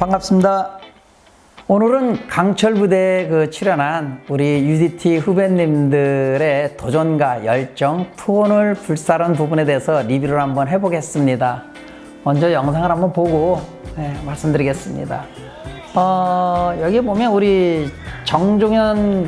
반갑습니다. 오늘은 강철 부대에 출연한 우리 UDT 후배님들의 도전과 열정, 투혼을 불사른 부분에 대해서 리뷰를 한번 해보겠습니다. 먼저 영상을 한번 보고 말씀드리겠습니다. 여기 보면 우리 정종현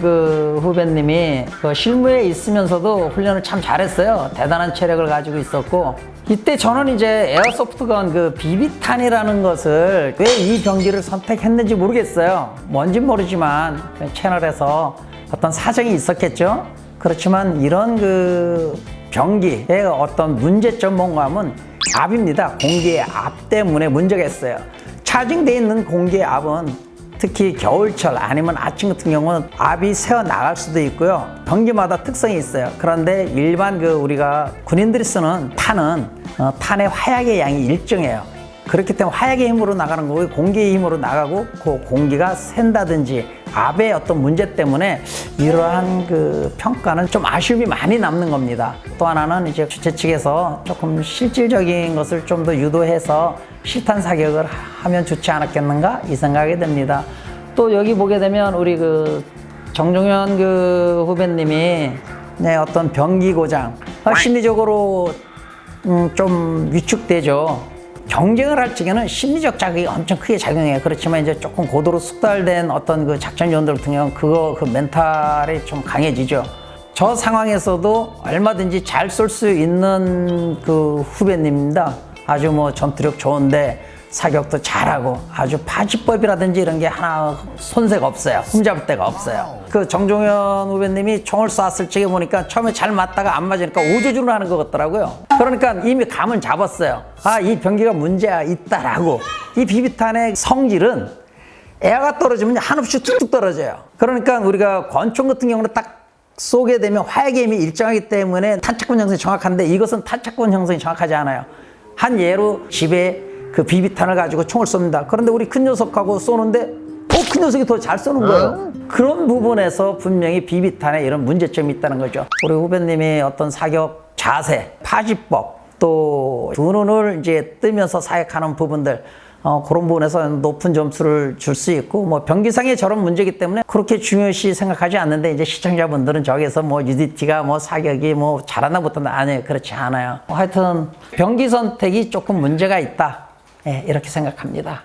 후배님이 실무에 있으면서도 훈련을 참 잘했어요. 대단한 체력을 가지고 있었고, 이때 저는 이제 에어소프트건 비비탄이라는 것을 왜 이 병기를 선택했는지 모르겠어요. 뭔진 모르지만 채널에서 어떤 사정이 있었겠죠. 그렇지만 이런 병기의 어떤 문제점 뭔가 하면 압입니다. 공기의 압 때문에 문제가 있어요. 차징되어 있는 공기의 압은 특히 겨울철 아니면 아침 같은 경우는 압이 새어나갈 수도 있고요. 병기마다 특성이 있어요. 그런데 일반 우리가 군인들이 쓰는 탄은 탄의 화약의 양이 일정해요. 그렇기 때문에 화약의 힘으로 나가는 거고 공기의 힘으로 나가고 그 공기가 샌다든지 압의 어떤 문제 때문에 이러한 평가는 좀 아쉬움이 많이 남는 겁니다. 또 하나는 이제 주최 측에서 조금 실질적인 것을 좀 더 유도해서 실탄 사격을 하면 좋지 않았겠는가 이 생각이 듭니다. 또 여기 보게 되면 우리 정종현 후배님이 어떤 병기 고장 심리적으로 좀 위축되죠. 경쟁을 할 적에는 심리적 자극이 엄청 크게 작용해요. 그렇지만 이제 조금 고도로 숙달된 어떤 작전 요원들 같은 경우는 그 멘탈이 좀 강해지죠. 저 상황에서도 얼마든지 잘 쏠 수 있는 후배님입니다. 아주 전투력 좋은데 사격도 잘하고 아주 파지법이라든지 이런 게 하나 손색 없어요. 흠잡을 데가 없어요. 정종현 후배님이 총을 쐈을 적에 보니까 처음에 잘 맞다가 안 맞으니까 오조준을 하는 것 같더라고요. 그러니까 이미 감은 잡았어요. 이 병기가 문제가 있다라고. 이 비비탄의 성질은 에어가 떨어지면 한없이 툭툭 떨어져요. 그러니까 우리가 권총 같은 경우는 딱 쏘게 되면 화약의 힘이 일정하기 때문에 탄착권 형성이 정확한데 이것은 탄착권 형성이 정확하지 않아요. 한 예로 집에 비비탄을 가지고 총을 쏩니다. 그런데 우리 큰 녀석하고 쏘는데 큰 녀석이 더 잘 쏘는 거예요. 그런 부분에서 분명히 비비탄에 이런 문제점이 있다는 거죠. 우리 후배님이 어떤 사격 자세, 파지법, 또 두 눈을 이제 뜨면서 사격하는 부분들, 그런 부분에서 높은 점수를 줄 수 있고, 병기상의 저런 문제이기 때문에 그렇게 중요시 생각하지 않는데, 이제 시청자분들은 저기서 UDT가 사격이 잘하나 못한다. 아니에요. 그렇지 않아요. 하여튼, 병기 선택이 조금 문제가 있다. 이렇게 생각합니다.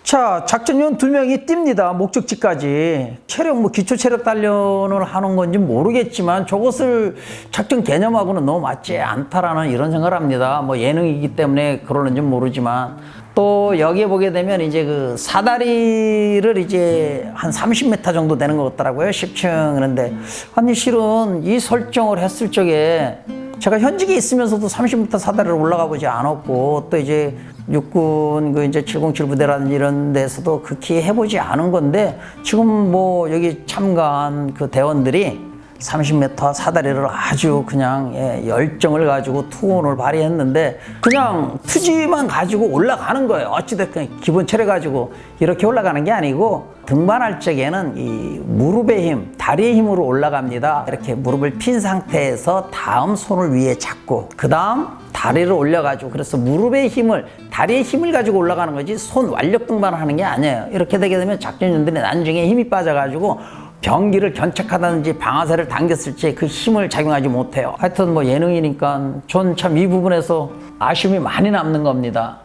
자, 작전요원 2명이 뜁니다. 목적지까지. 체력, 기초 체력 단련을 하는 건지 모르겠지만 저것을 작전 개념하고는 너무 맞지 않다라는 이런 생각을 합니다. 예능이기 때문에 그러는지 모르지만. 또 여기에 보게 되면 이제 사다리를 이제 한 30m 정도 되는 것 같더라고요. 10층. 그런데 아니, 실은 이 설정을 했을 적에 제가 현직에 있으면서도 30m 사다리를 올라가 보지 않았고, 또 이제 육군 이제 707 부대라든지 이런 데서도 극히 해보지 않은 건데, 지금 여기 참가한 대원들이 30m 사다리를 아주 그냥 열정을 가지고 투혼을 발휘했는데, 그냥 투지만 가지고 올라가는 거예요. 어찌됐든 기본 체력 가지고 이렇게 올라가는 게 아니고, 등반할 적에는 이 무릎의 힘, 다리의 힘으로 올라갑니다. 이렇게 무릎을 핀 상태에서 다음 손을 위에 잡고, 그 다음 다리를 올려가지고, 그래서 무릎의 힘을, 다리의 힘을 가지고 올라가는 거지 손 완력 등반을 하는 게 아니에요. 이렇게 되게 되면 작전원들이 나중에 힘이 빠져가지고 병기를 견착하다든지 방아쇠를 당겼을 때 그 힘을 작용하지 못해요. 하여튼 예능이니까 전 참 이 부분에서 아쉬움이 많이 남는 겁니다.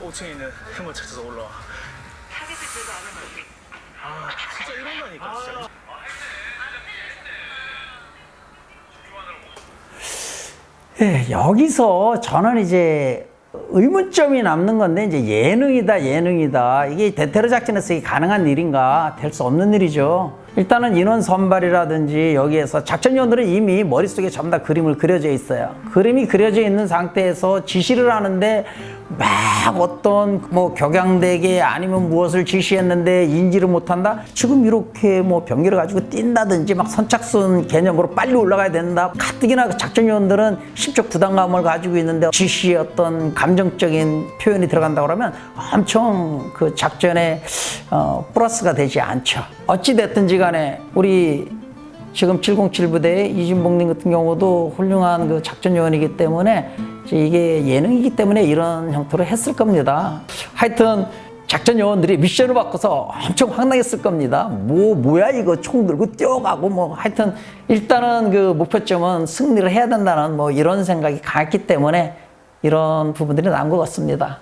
5층에 있는 힘을 찾아서 올라와. 진짜 이런다니까 진짜. 여기서 저는 이제 의문점이 남는 건데, 이제 예능이다. 이게 대테러 작전에서 이게 가능한 일인가? 될 수 없는 일이죠. 일단은 인원 선발이라든지 여기에서 작전요원들은 이미 머릿속에 전부 다 그림을 그려져 있어요. 그림이 그려져 있는 상태에서 지시를 하는데 막 어떤 격양되게 아니면 무엇을 지시했는데 인지를 못한다? 지금 이렇게 병기를 가지고 뛴다든지 선착순 개념으로 빨리 올라가야 된다. 가뜩이나 작전요원들은 심적 부담감을 가지고 있는데 지시의 어떤 감정적인 표현이 들어간다고 그러면 엄청 작전에 플러스가 되지 않죠. 어찌됐든지 간에 우리 지금 707 부대의 이진복님 같은 경우도 훌륭한 작전요원이기 때문에 이게 예능이기 때문에 이런 형태로 했을 겁니다. 하여튼 작전 요원들이 미션을 바꿔서 엄청 황당했을 겁니다. 뭐야 이거 총 들고 뛰어가고 뭐 하여튼 일단은 그 목표점은 승리를 해야 된다는 뭐 이런 생각이 강했기 때문에 이런 부분들이 나온 것 같습니다.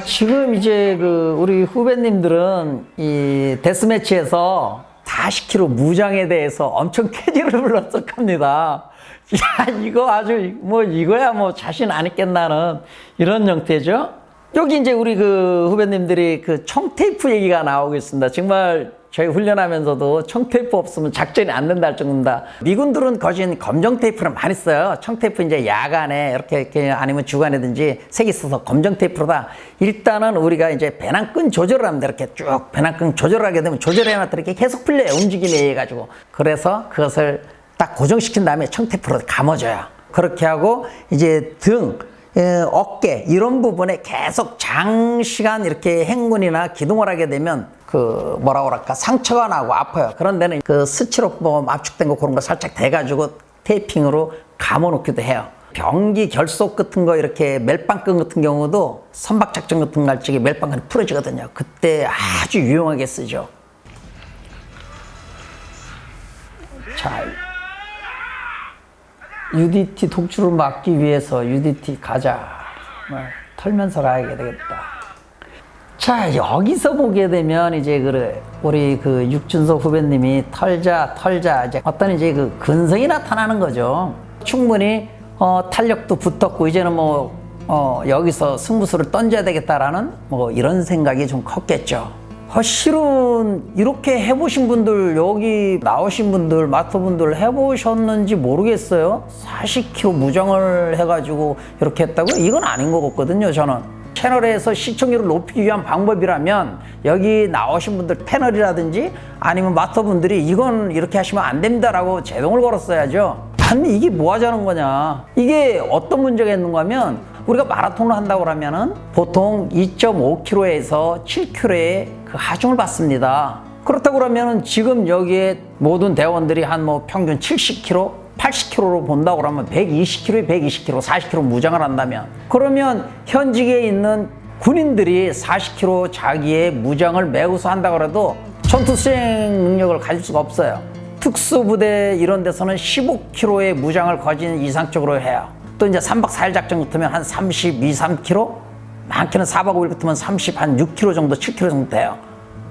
지금 이제 그 우리 후배님들은 이 데스매치에서 40kg 무장에 대해서 엄청 쾌지를 불렀을 겁니다. 야, 이거 아주 뭐 이거야 뭐 자신 안 있겠나는 이런 형태죠. 여기 이제 우리 그 후배님들이 그 청테이프 얘기가 나오고 있습니다. 정말 저희 훈련하면서도 청테이프 없으면 작전이 안 된다 할 정도입니다. 미군들은 거진 검정 테이프를 많이 써요. 청테이프 이제 야간에 이렇게 아니면 주간에든지 색이 있어서 검정 테이프로다. 일단은 우리가 이제 배낭끈 조절을 합니다. 이렇게 쭉 배낭끈 조절을 하게 되면 조절해놨더니 이렇게 계속 풀려요. 움직임에 의해 가지고. 그래서 그것을 딱 고정시킨 다음에 청테이프로 감아줘요. 그렇게 하고 이제 등, 어깨 이런 부분에 계속 장시간 이렇게 행군이나 기동을 하게 되면 그 뭐라 그럴까 상처가 나고 아파요. 그런 데는 그 스티로폼 압축된 거 그런 거 살짝 대가지고 테이핑으로 감아놓기도 해요. 병기 결속 같은 거 이렇게 멜빵끈 같은 경우도 선박작전 같은 거 할 적에 멜빵끈이 풀어지거든요. 그때 아주 유용하게 쓰죠. 자, UDT 독주를 막기 위해서 UDT 가자. 털면서 가야 되겠다. 자, 여기서 보게 되면 이제 우리 그 육준석 후배님이 털자 이제 어떤 이제 그 근성이 나타나는 거죠. 충분히 탄력도 붙었고 이제는 여기서 승부수를 던져야 되겠다라는 뭐 이런 생각이 좀 컸겠죠. 실은 이렇게 해보신 분들, 여기 나오신 분들, 마스터분들 해보셨는지 모르겠어요. 40kg 무장을 해가지고 이렇게 했다고요? 이건 아닌 것 같거든요, 저는. 채널에서 시청률을 높이기 위한 방법이라면 여기 나오신 분들 패널이라든지 아니면 마스터분들이 이건 이렇게 하시면 안 됩니다라고 제동을 걸었어야죠. 아니 이게 뭐 하자는 거냐. 이게 어떤 문제가 있는가 하면 우리가 마라톤을 한다고 하면은 보통 2.5km에서 7km의 그 하중을 받습니다. 그렇다고 그러면은 지금 여기에 모든 대원들이 한 뭐 평균 70km, 80km로 본다고 하면 120km에 120km, 40km 무장을 한다면 그러면 현직에 있는 군인들이 40km 자기의 무장을 메고서 한다고 해도 전투 수행 능력을 가질 수가 없어요. 특수부대 이런 데서는 15km의 무장을 거진 이상적으로 해요. 또 이제 3박 4일 작전 같으면 한 32, 3km? 많게는 4박 5일 같으면 30, 한 6km 정도, 7km 정도 돼요.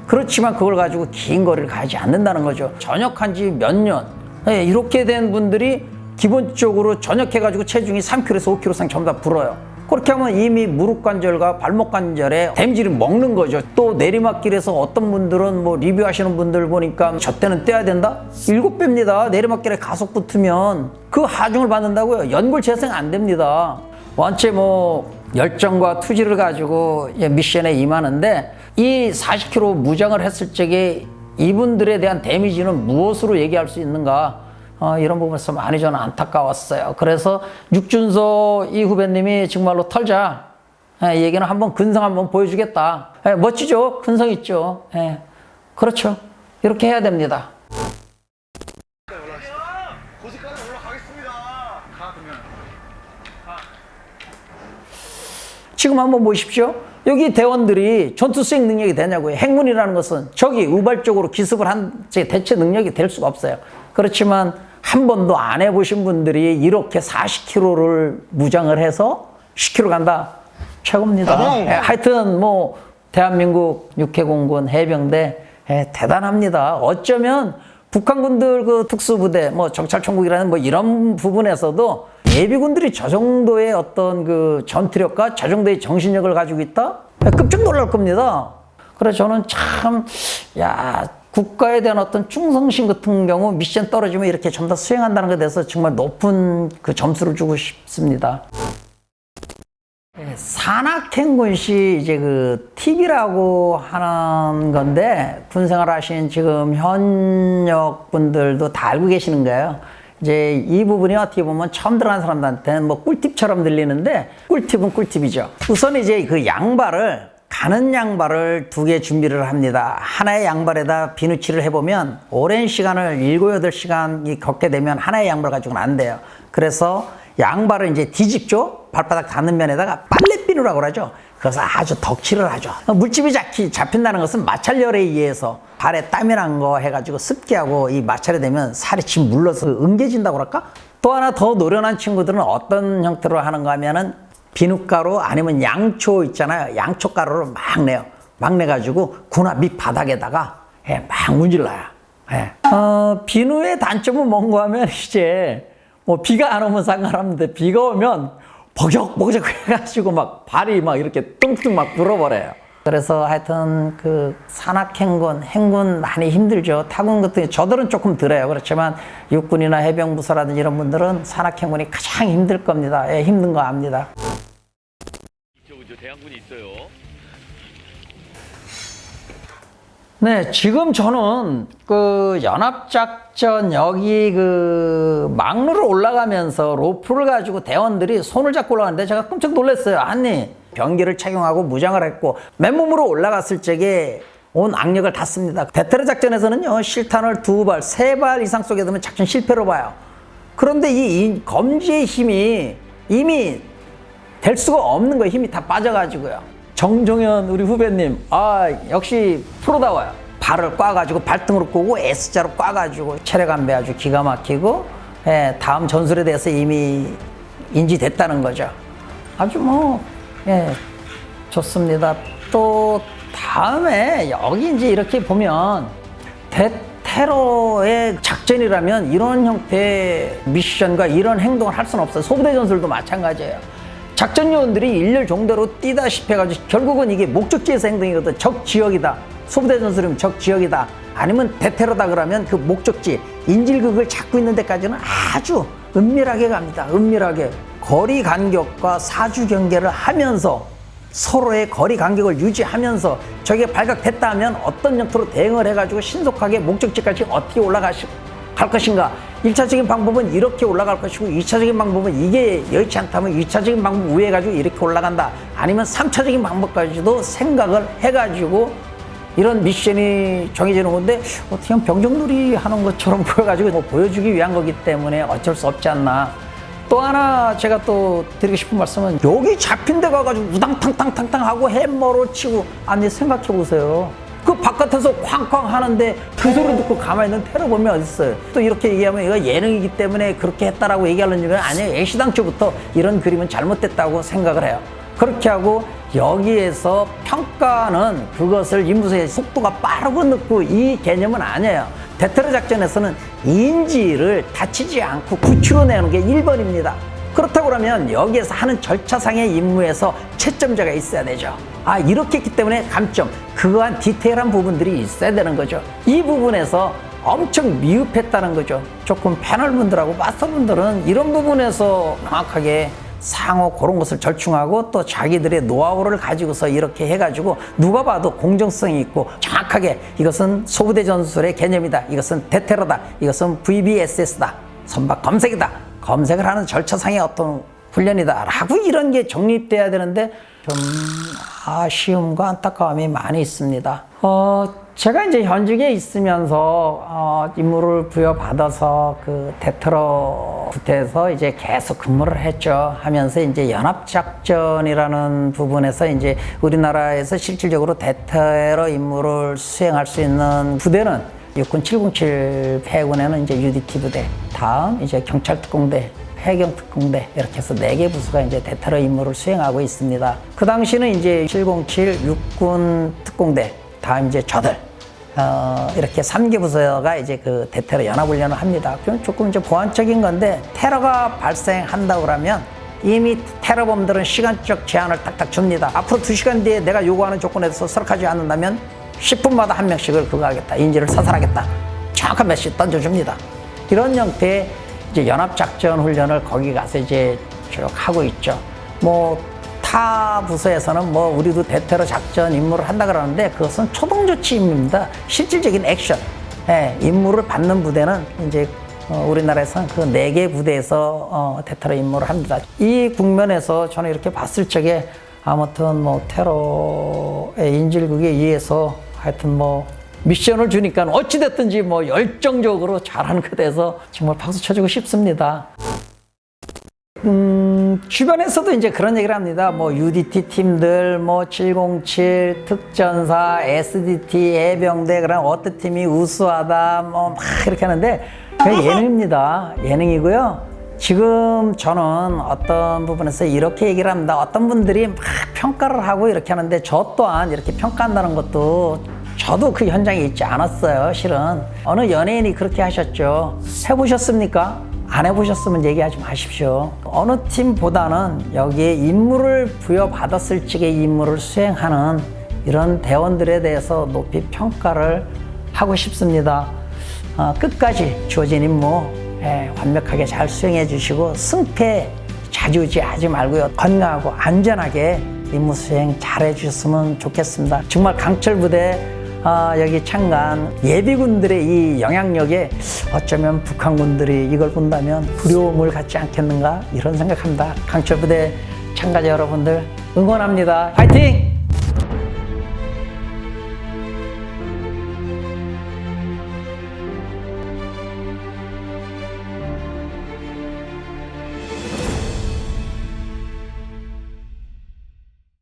그렇지만 그걸 가지고 긴 거리를 가지 않는다는 거죠. 전역한 지 몇 년. 이렇게 된 분들이 기본적으로 전역해가지고 체중이 3kg에서 5kg 이상 전부 다 불어요. 그렇게 하면 이미 무릎 관절과 발목 관절에 데미지를 먹는 거죠. 또 내리막길에서 어떤 분들은 뭐 리뷰하시는 분들 보니까 저 때는 떼야 된다? 7배입니다. 내리막길에 가속 붙으면 그 하중을 받는다고요. 연골 재생 안 됩니다. 원체 뭐 열정과 투지를 가지고 미션에 임하는데 이 40kg 무장을 했을 적에 이분들에 대한 데미지는 무엇으로 얘기할 수 있는가? 이런 부분에서 많이 저는 안타까웠어요. 그래서 육준서 이 후배님이 정말로 털자. 이 얘기는 한번 근성 한번 보여주겠다. 멋지죠? 근성 있죠? 그렇죠. 이렇게 해야 됩니다. 고지까지 올라가겠습니다. 지금 한번 보십시오. 여기 대원들이 전투 수행 능력이 되냐고요. 행군이라는 것은 적이 우발적으로 기습을 한 대체 능력이 될 수가 없어요. 그렇지만 한 번도 안 해보신 분들이 이렇게 40km를 무장을 해서 10km 간다. 최고입니다. 하여튼 뭐 대한민국 육해공군 해병대 대단합니다. 어쩌면 북한군들 그 특수부대 뭐 정찰총국이라는 뭐 이런 부분에서도 예비군들이 저 정도의 어떤 그 전투력과 저 정도의 정신력을 가지고 있다? 깜짝 놀랄 겁니다. 그래서 저는 참, 국가에 대한 어떤 충성심 같은 경우 미션 떨어지면 이렇게 좀 더 수행한다는 것에 대해서 정말 높은 그 점수를 주고 싶습니다. 산악행군시 이제 그 팁이라고 하는 건데 군생활 하신 지금 현역 분들도 다 알고 계시는 거예요. 이제 이 부분이 어떻게 보면 처음 들어간 사람들한테는 뭐 꿀팁처럼 들리는데 꿀팁은 꿀팁이죠. 우선 이제 그 양발을 가는 양발을 2개 준비를 합니다. 하나의 양발에다 비누칠을 해보면 오랜 시간을 7, 8시간이 걷게 되면 하나의 양발 가지고는 안 돼요. 그래서 양발을 이제 뒤집죠. 발바닥 닿는 면에다가 빨래비누라고 그러죠. 그래서 아주 덕칠을 하죠. 물집이 잡힌다는 것은 마찰열에 의해서 발에 땀이 난 거 해가지고 습기하고 이 마찰이 되면 살이 침 물러서 응개진다고 그럴까? 또 하나 더 노련한 친구들은 어떤 형태로 하는가 하면은 비누가루 아니면 양초 있잖아요. 양초 가루를 막 내요. 막 내가지고 군화 밑바닥에다가 막 문질러요. 비누의 단점은 뭔가 하면 이제 뭐 비가 안 오면 상관없는데 비가 오면 버적버적 해가지고 막 발이 막 이렇게 뚱뚱 막 불어버려요. 그래서 하여튼 그 산악행군 많이 힘들죠. 타군 같은 경우 저들은 조금 덜해요. 그렇지만 육군이나 해병부서라든지 이런 분들은 산악행군이 가장 힘들 겁니다. 힘든 거 압니다. 그렇죠. 대항군이 있어요. 네, 지금 저는 그 연합작전 여기 그 막루를 올라가면서 로프를 가지고 대원들이 손을 잡고 올라가는데 제가 깜짝 놀랐어요. 아니, 병기를 착용하고 무장을 했고 맨몸으로 올라갔을 적에 온 악력을 다 씁니다. 대테러 작전에서는요, 실탄을 2발, 3발 이상 쏘게 되면 작전 실패로 봐요. 그런데 이 검지의 힘이 이미 될 수가 없는 거예요. 힘이 다 빠져가지고요. 정종현 우리 후배님, 역시 프로다워요. 발을 꽈가지고 발등으로 꼬고 S자로 꽈가지고 체력안배 아주 기가 막히고, 다음 전술에 대해서 이미 인지됐다는 거죠. 아주 좋습니다. 또 다음에 여기 이제 이렇게 보면 테러의 작전이라면 이런 형태의 미션과 이런 행동을 할 수는 없어요. 소부대 전술도 마찬가지예요. 작전 요원들이 일렬 종대로 뛰다시피 해가지고 결국은 이게 목적지에서 행동이거든. 적 지역이다. 소부대 전술이면 적 지역이다. 아니면 대테러다 그러면 그 목적지, 인질극을 잡고 있는 데까지는 아주 은밀하게 갑니다. 은밀하게. 거리 간격과 사주 경계를 하면서 서로의 거리 간격을 유지하면서 저게 발각됐다 하면 어떤 형태로 대응을 해가지고 신속하게 목적지까지 어떻게 갈 것인가. 1차적인 방법은 이렇게 올라갈 것이고 2차적인 방법은 이게 여의치 않다면 2차적인 방법 우회해가지고 이렇게 올라간다. 아니면 3차적인 방법까지도 생각을 해가지고 이런 미션이 정해지는 건데 어떻게 보면 병정놀이 하는 것처럼 보여가지고 보여주기 위한 거기 때문에 어쩔 수 없지 않나. 또 하나 제가 또 드리고 싶은 말씀은 여기 잡힌 데 가가지고 우당탕탕탕탕 하고 햄머로 치고 아니 생각해 보세요. 그 바깥에서 쾅쾅 하는데 그 소리 듣고 가만히 있는 테러범이 어딨어요. 또 이렇게 얘기하면 이거 예능이기 때문에 그렇게 했다라고 얘기하려는 건 아니에요. 애시당초부터 이런 그림은 잘못됐다고 생각을 해요. 그렇게 하고 여기에서 평가는 그것을 임무서의 속도가 빠르고 늦고 이 개념은 아니에요. 대테러 작전에서는 인지를 다치지 않고 구출해내는 게 1번입니다. 그렇다고 그러면 여기에서 하는 절차상의 임무에서 채점자가 있어야 되죠. 이렇게 했기 때문에 감점, 그러한 디테일한 부분들이 있어야 되는 거죠. 이 부분에서 엄청 미흡했다는 거죠. 조금 패널분들하고 마스터분들은 이런 부분에서 정확하게 상호 그런 것을 절충하고 또 자기들의 노하우를 가지고서 이렇게 해가지고 누가 봐도 공정성이 있고 정확하게 이것은 소부대 전술의 개념이다. 이것은 대테러다. 이것은 VBSS다. 선박 검색이다. 검색을 하는 절차상의 어떤 훈련이다. 라고 이런 게 정립돼야 되는데 좀 아쉬움과 안타까움이 많이 있습니다. 제가 이제 현직에 있으면서 임무를 부여받아서 그 대테러 부대에서 이제 계속 근무를 했죠. 하면서 이제 연합작전이라는 부분에서 이제 우리나라에서 실질적으로 대테러 임무를 수행할 수 있는 부대는 육군 707 해군에는 이제 UDT 부대, 다음 이제 경찰특공대, 해경특공대 이렇게 해서 4개 부수가 이제 대테러 임무를 수행하고 있습니다. 그 당시는 이제 707 육군 특공대, 다음 이제 저들 이렇게 3개 부서가 이제 그 대테러 연합훈련을 합니다. 그럼 조금 이제 보완적인 건데 테러가 발생한다고 그러면 이미 테러범들은 시간적 제한을 딱딱 줍니다. 앞으로 2시간 뒤에 내가 요구하는 조건에서 수락하지 않는다면 10분마다 한 명씩을 그거 하겠다. 인질을 사살하겠다. 정확한 메시지 던져줍니다. 이런 형태의 이제 연합작전 훈련을 거기 가서 이제 쭉 하고 있죠. 타 부서에서는 우리도 대테러 작전 임무를 한다 그러는데 그것은 초동조치 임무입니다. 실질적인 액션. 임무를 받는 부대는 이제 우리나라에서는 그 4개 부대에서 대테러 임무를 합니다. 이 국면에서 저는 이렇게 봤을 적에 아무튼 뭐 테러의 인질극에 의해서 하여튼 뭐 미션을 주니까 어찌됐든지 뭐 열정적으로 잘하는 것 같아서 정말 박수 쳐주고 싶습니다. 주변에서도 이제 그런 얘기를 합니다. 뭐 UDT 팀들, 뭐 707, 특전사, SDT, 해병대 그런 어떤 팀이 우수하다, 뭐 막 이렇게 하는데 그게 예능입니다. 예능이고요. 지금 저는 어떤 부분에서 이렇게 얘기를 합니다. 어떤 분들이 막 평가를 하고 이렇게 하는데 저 또한 이렇게 평가한다는 것도 저도 그 현장에 있지 않았어요. 실은 어느 연예인이 그렇게 하셨죠. 해보셨습니까? 안 해보셨으면 얘기하지 마십시오. 어느 팀보다는 여기에 임무를 부여받았을 적의 임무를 수행하는 이런 대원들에 대해서 높이 평가를 하고 싶습니다. 끝까지 주어진 임무 완벽하게 잘 수행해 주시고 승패 좌지우지하지 말고요. 건강하고 안전하게 임무 수행 잘 해주셨으면 좋겠습니다. 정말 강철부대 여기 참가한 예비군들의 이 영향력에 어쩌면 북한군들이 이걸 본다면 두려움을 갖지 않겠는가 이런 생각합니다. 강철부대 참가자 여러분들 응원합니다. 파이팅!